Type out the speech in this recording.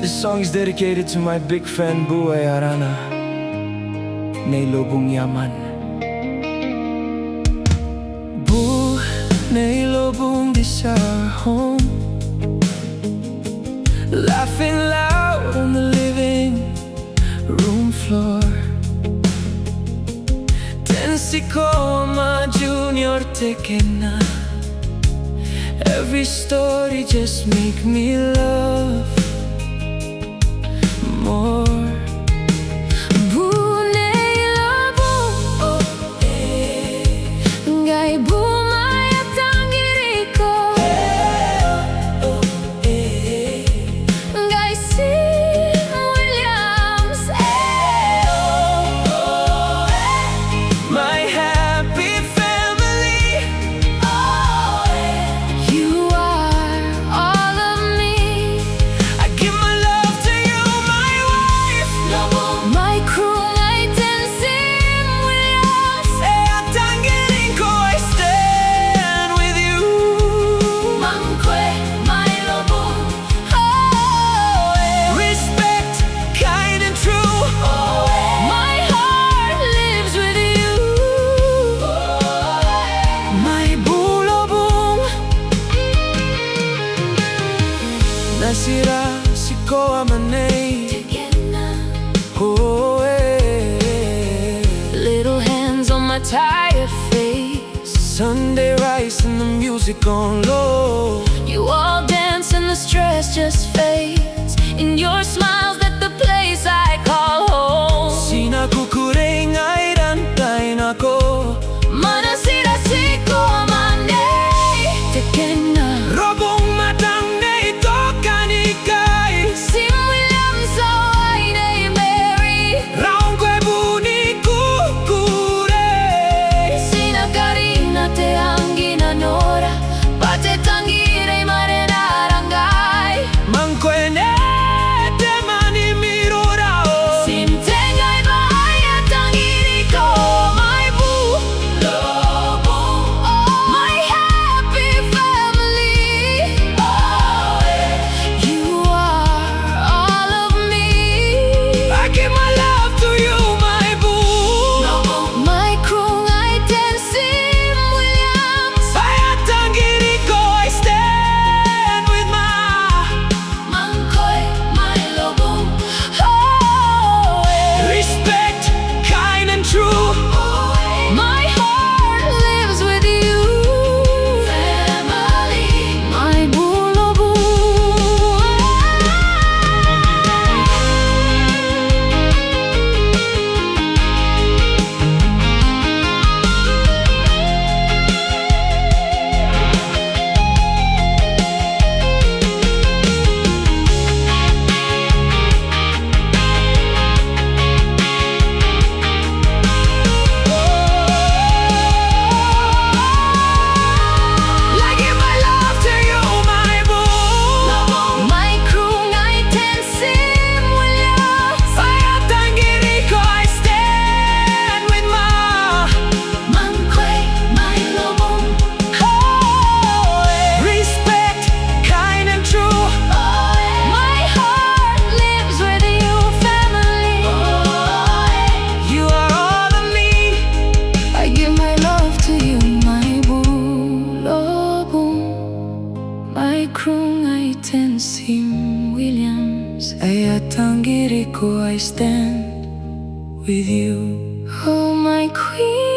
This song is dedicated to my big fan Buhay Arana Nay Robung Yaman. Nay Robung, this our home. Laughing loud on the living room floor. Tensi ko ama junior taken na. Every story just make me love more. Nasira si ko amanay. Oh, eh. Little hands on my tired face. Sunday rice and the music on low. You all dance and the stress just fades. In your smiles that the place I call home. Sinakukuring ay rantay na ko. Manasira si ko amanay. Taken na Robung matang na ito kanikay. Sim William so ay nay Mary. Raong kwe buni kukure. Sinakarina te ang ginanora. Pate tangire marenarangay. Mangkwene te manimiro rao. Simtengay bahaya tangiri ko. My boo Robung, my happy family. You are all of me. I give my love to you, my boo. My crew ay Tiim Williams. Sayatangiri ko, I stand with my Mangkoy, my Robung. respect, kind and true. My heart lives with you. Family, my Robung. I give my love to you, my boo. My crew ay Tiim Williams. Sayatangiri ko, I stand with my Mangkoy, my Robung. respect, kind and true. My heart lives with you, family. You are all of me. I give my love to you, my Robung. My crew ay Tiim Williams. Sayatangiri ko, I stand with you. Oh, my queen.